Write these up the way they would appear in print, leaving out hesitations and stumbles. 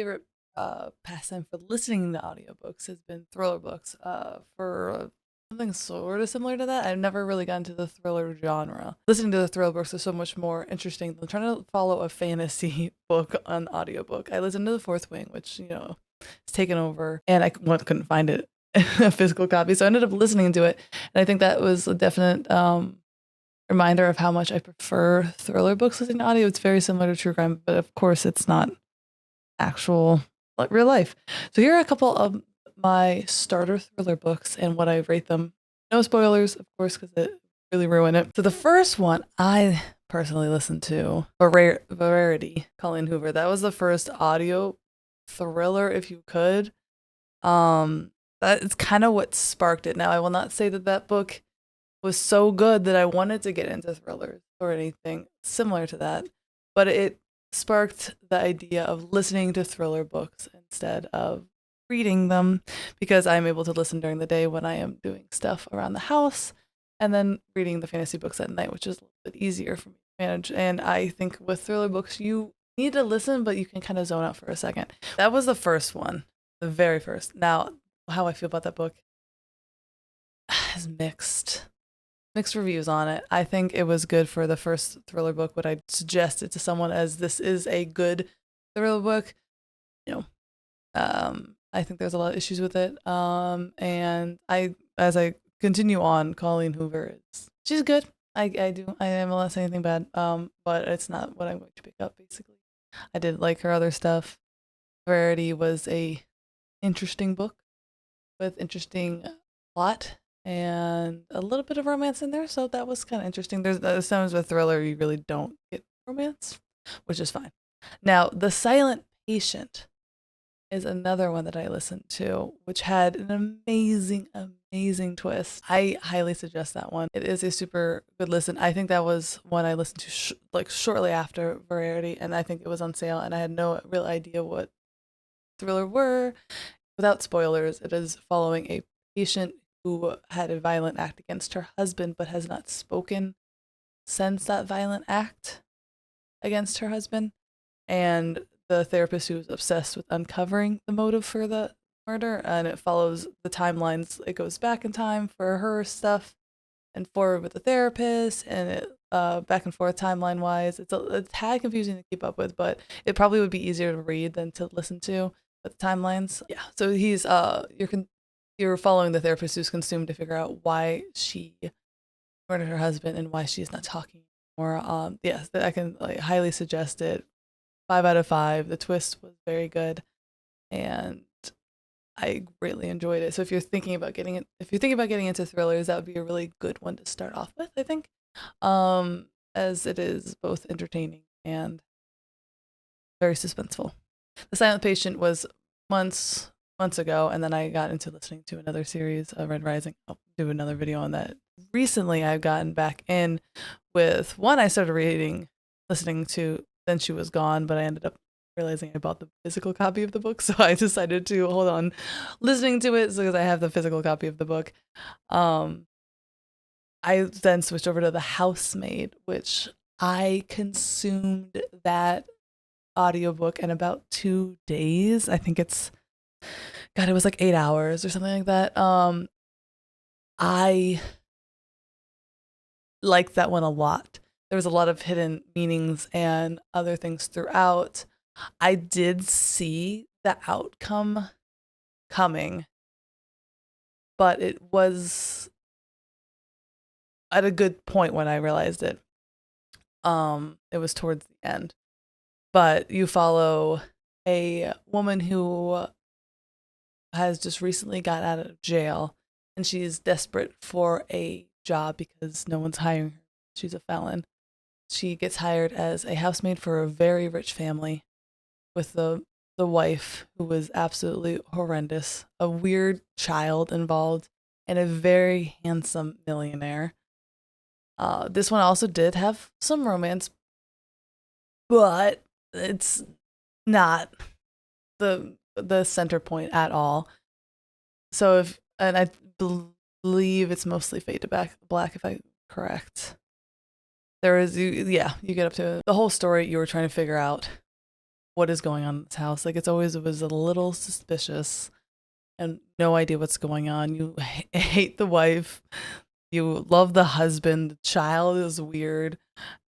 favorite pastime for listening to audiobooks has been thriller books. For something sort of similar to that, I've never really gotten to the thriller genre. Listening to the thriller books is so much more interesting than trying to follow a fantasy book on audiobook. I listened to The Fourth Wing, which, is taken over, and couldn't find it a physical copy, so I ended up listening to it, and I think that was a definite reminder of how much I prefer thriller books listening to audio. It's very similar to true crime, but of course it's not actual like real life. So here are a couple of my starter thriller books and what I rate them. No spoilers, of course, because it really ruined it. So the first one I personally listened to, Verity, Colleen Hoover. That was the first audio thriller, if you could. That is kind of what sparked it. Now, I will not say that that book was so good that I wanted to get into thrillers or anything similar to that, but it sparked the idea of listening to thriller books instead of reading them, because I'm able to listen during the day when I am doing stuff around the house, and then reading the fantasy books at night, which is a little bit easier for me to manage. And I think with thriller books, you need to listen, but you can kind of zone out for a second. That was the first one, the very first. Now, how I feel about that book is mixed reviews on it. I think it was good for the first thriller book. Would I suggest it to someone as this is a good thriller book? I think there's a lot of issues with it. And as I continue on, Colleen Hoover she's good. I am not saying anything bad. But it's not what I'm going to pick up. Basically, I did like her other stuff. Verity was a interesting book with interesting plot and a little bit of romance in there, so that was kind of interesting. There's sometimes with thriller you really don't get romance, which is fine. Now, The Silent Patient is another one that I listened to, which had an amazing twist. I highly suggest that one. It is a super good listen. I think that was one I listened to shortly after Verity, and I think it was on sale, and I had no real idea what thriller were. Without spoilers, it is following a patient who had a violent act against her husband but has not spoken since that violent act against her husband. And the therapist who is obsessed with uncovering the motive for the murder, and it follows the timelines. It goes back in time for her stuff and forward with the therapist, and it back and forth timeline wise. It's a tad confusing to keep up with, but it probably would be easier to read than to listen to. But the timelines, yeah. So he's you're following the therapist who's consumed to figure out why she murdered her husband and why she's not talking anymore. Yes, I can highly suggest it. 5 out of 5. The twist was very good, and I greatly enjoyed it. So if you're thinking about getting into thrillers, that would be a really good one to start off with, I think, as it is both entertaining and very suspenseful. The Silent Patient was months ago, and then I got into listening to another series, Red Rising. I'll do another video on that. Recently, I've gotten back in with one I started listening to, then she was gone, but I ended up realizing I bought the physical copy of the book, so I decided to hold on listening to it because I have the physical copy of the book. I then switched over to The Housemaid, which I consumed that audiobook in about 2 days. I think it was like 8 hours or something like that. I liked that one a lot. There was a lot of hidden meanings and other things throughout. I did see the outcome coming, but it was at a good point when I realized it. It was towards the end. But you follow a woman who has just recently got out of jail, and she's desperate for a job because no one's hiring her. She's a felon. She gets hired as a housemaid for a very rich family with the wife who was absolutely horrendous, a weird child involved, and a very handsome millionaire. This one also did have some romance, but it's not the center point at all. So I believe it's mostly fade to black, if I'm correct. You get up to the whole story. You were trying to figure out what is going on in this house. Like, it was a little suspicious and no idea what's going on. You hate the wife, you love the husband, the child is weird,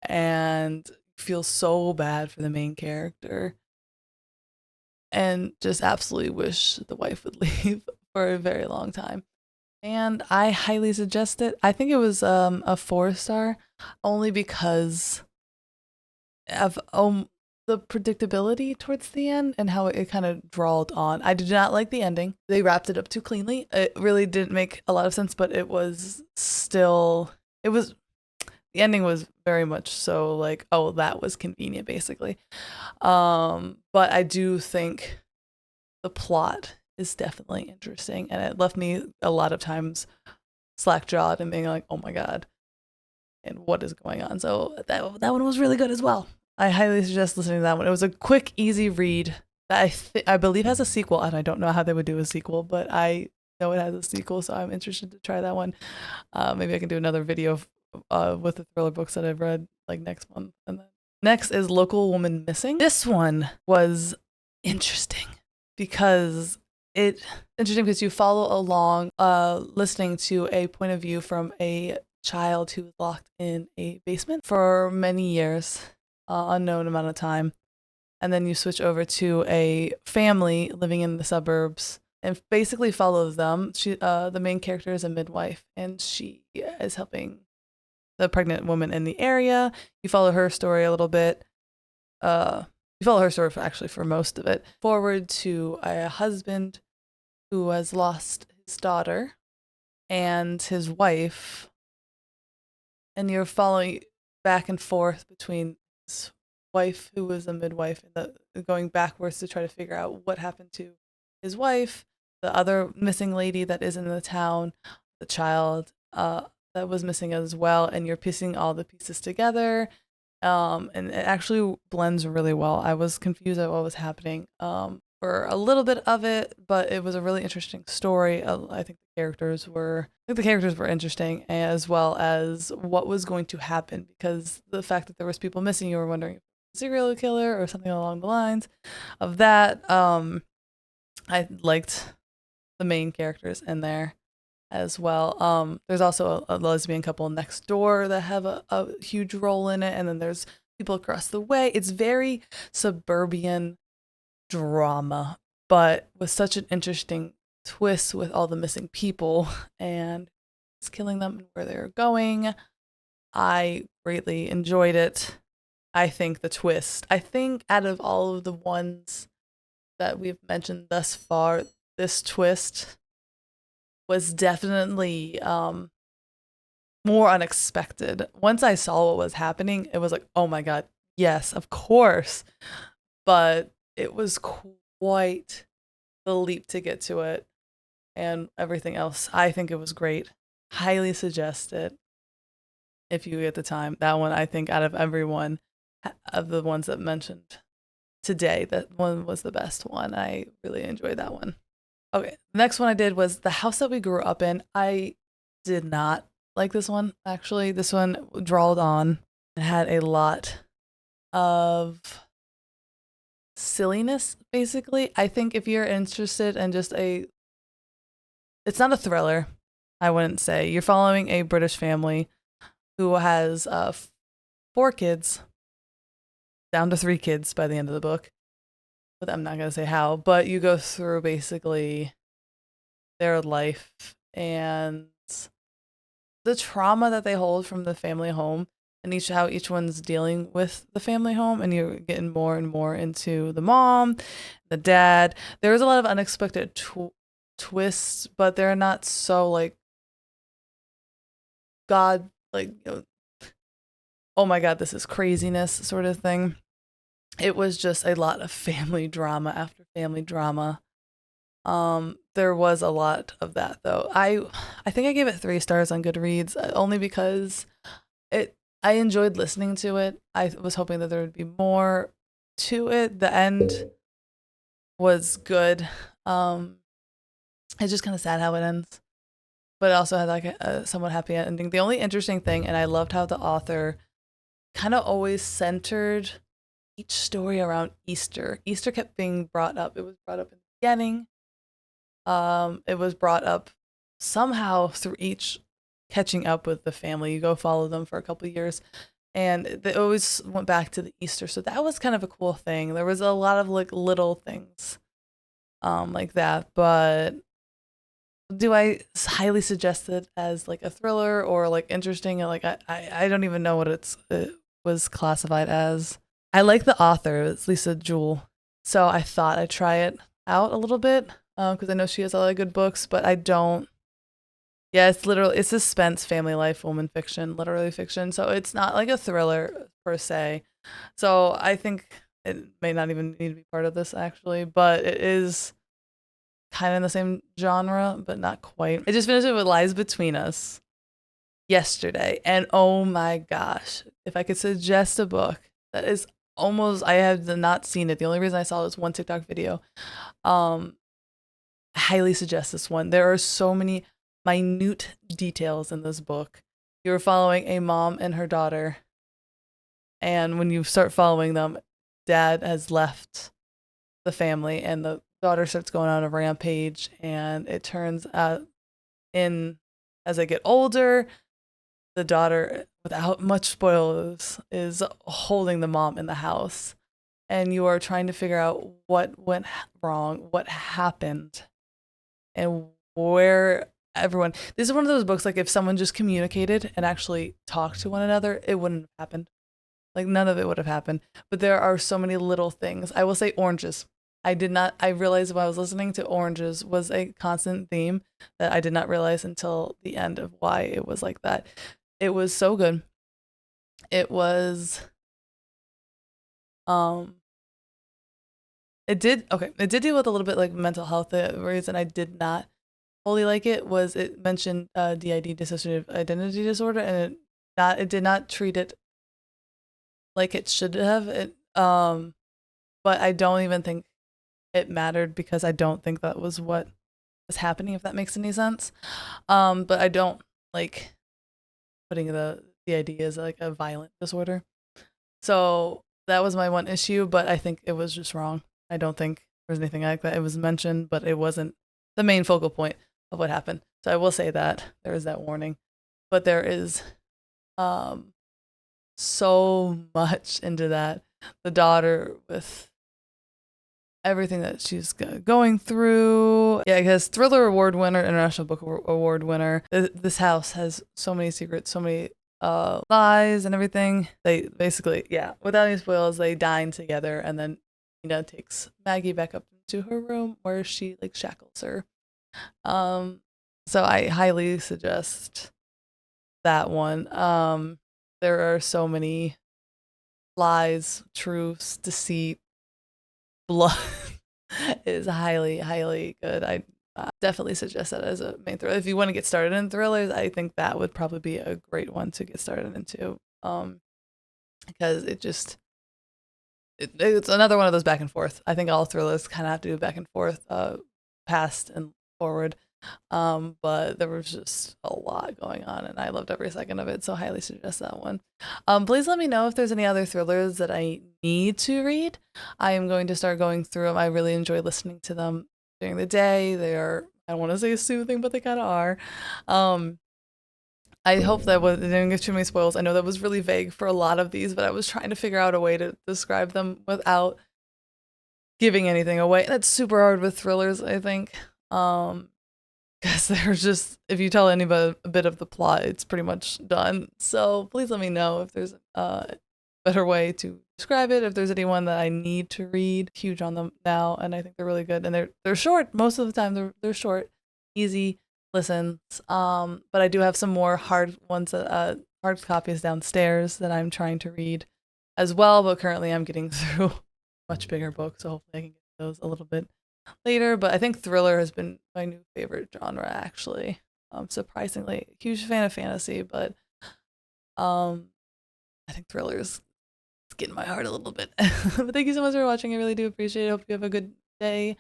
and feel so bad for the main character, and just absolutely wish the wife would leave for a very long time. And I highly suggest it. I think it was a 4 star, only because of the predictability towards the end and how it kind of drawled on. I did not like the ending. They wrapped it up too cleanly. It really didn't make a lot of sense, but it was still, it was, the ending was very much so like, oh, that was convenient, basically. But I do think the plot is definitely interesting, and it left me a lot of times slack-jawed and being like, oh my god, and what is going on? So that one was really good as well. I highly suggest listening to that one. It was a quick, easy read that I believe has a sequel, and I don't know how they would do a sequel, but I know it has a sequel, so I'm interested to try that one. Maybe I can do another video with the thriller books that I've read like next month. And then next is Local Woman Missing. This one was interesting because you follow along listening to a point of view from a child who was locked in a basement for many years, unknown amount of time, and then you switch over to a family living in the suburbs and basically follow them. The main character is a midwife, and she is helping the pregnant woman in the area. You follow her story a little bit. You follow her story for most of it. Forward to a husband who has lost his daughter and his wife, and you're following back and forth between his wife, who was a midwife, and going backwards to try to figure out what happened to his wife, the other missing lady that is in the town, the child that was missing as well, and you're piecing all the pieces together. And it actually blends really well. I was confused at what was happening for a little bit of it, but it was a really interesting story. I think the characters were interesting, as well as what was going to happen, because the fact that there was people missing, you were wondering if it was a serial killer or something along the lines of that. I liked the main characters in there as well. There's also a lesbian couple next door that have a huge role in it, and then there's people across the way. It's very suburban drama, but with such an interesting twist with all the missing people and it's killing them and where they're going. I greatly enjoyed it. I think out of all of the ones that we've mentioned thus far, this twist was definitely more unexpected. Once I saw what was happening, it was like, oh my god, yes, of course. But it was quite the leap to get to it, and everything else. I think it was great. Highly suggest it if you get the time. That one, I think, out of everyone of the ones that mentioned today, that one was the best one. I really enjoyed that one. Okay, the next one I did was The House That We Grew Up In. I did not like this one, actually. This one drawled on. It had a lot of silliness, basically. I think if you're interested in just it's not a thriller, I wouldn't say. You're following a British family who has 4 kids, down to 3 kids by the end of the book. But I'm not going to say how, but you go through basically their life and the trauma that they hold from the family home, and how each one's dealing with the family home, and you're getting more and more into the mom, the dad. There's a lot of unexpected twists, but they're not so like God, like, oh my god, this is craziness sort of thing. It was just a lot of family drama after family drama. There was a lot of that though. I think I gave it 3 stars on Goodreads, only because I enjoyed listening to it. I was hoping that there would be more to it. The end was good. It's just kind of sad how it ends, but it also had like a somewhat happy ending. The only interesting thing, and I loved how the author kind of always centered each story around Easter. Easter kept being brought up. It was brought up in the beginning. It was brought up somehow through each catching up with the family. You go follow them for a couple of years, and they always went back to the Easter. So that was kind of a cool thing. There was a lot of like little things like that, but do I highly suggest it as like a thriller or like interesting? Like I don't even know what it was classified as. I like the author, it's Lisa Jewell, so I thought I'd try it out a little bit because I know she has a lot of good books, but I don't. Yeah, it's suspense, family life, woman fiction, literary fiction. So it's not like a thriller per se. So I think it may not even need to be part of this actually, but it is kind of in the same genre, but not quite. I just finished it with Lies Between Us yesterday, and oh my gosh, if I could suggest a book that is almost, I have not seen it. The only reason I saw it was one TikTok video. I highly suggest this one. There are so many minute details in this book. You're following a mom and her daughter, and when you start following them, dad has left the family, and the daughter starts going on a rampage, and it turns out as I get older, the daughter, without much spoilers, is holding the mom in the house, and you are trying to figure out what went wrong, what happened, and where everyone. This is one of those books, like if someone just communicated and actually talked to one another, it wouldn't have happened. Like none of it would have happened. But there are so many little things. I will say oranges. I realized while I was listening to oranges was a constant theme that I did not realize until the end of why it was like that. It was so good. It was, it did deal with a little bit like mental health. The reason I did not fully like it was it mentioned DID, dissociative identity disorder, and it did not treat it like it should have. But I don't even think it mattered because I don't think that was what was happening, if that makes any sense. But I don't like putting the DID as like a violent disorder. So that was my one issue, but I think it was just wrong. I don't think there was anything like that. It was mentioned, but it wasn't the main focal point of what happened. So I will say that there is that warning. But there is so much into that. The daughter with everything that she's going through. Yeah, because Thriller Award winner, International Book Award winner. This house has so many secrets, so many lies and everything. They basically, yeah, without any spoils, they dine together, and then Nina takes Maggie back up into her room where she like shackles her. So I highly suggest that one. There are so many lies, truths, deceit, blood. Is highly, highly good. I definitely suggest that as a main thriller. If you want to get started in thrillers, I think that would probably be a great one to get started into. Because it's another one of those back and forth. I think all thrillers kind of have to do back and forth, past and forward. But there was just a lot going on, and I loved every second of it, so I highly suggest that one. Please let me know if there's any other thrillers that I need to read. I am going to start going through them. I really enjoy listening to them during the day. They are, I don't want to say soothing, but they kind of are. I hope that they didn't give too many spoils. I know that was really vague for a lot of these, but I was trying to figure out a way to describe them without giving anything away. That's super hard with thrillers, I think. Because they're just, if you tell anybody a bit of the plot, it's pretty much done. So please let me know if there's a better way to describe it. If there's anyone that I need to read, huge on them now, and I think they're really good. And they're short most of the time. They're short, easy listens. But I do have some more hard ones, hard copies downstairs that I'm trying to read as well. But currently, I'm getting through much bigger books, so hopefully I can get those a little bit later. But I think thriller has been my new favorite genre, actually. Surprisingly, huge fan of fantasy, but I think thrillers getting my heart a little bit. But thank you so much for watching. I really do appreciate it. Hope you have a good day.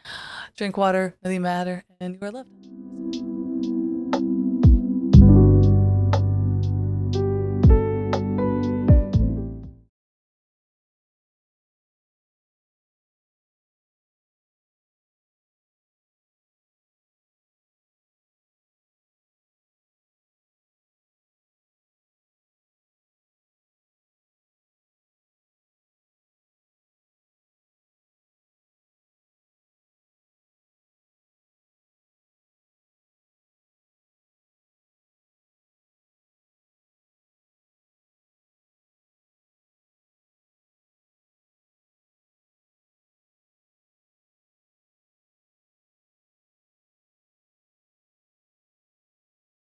Drink water, really matter, and you are loved.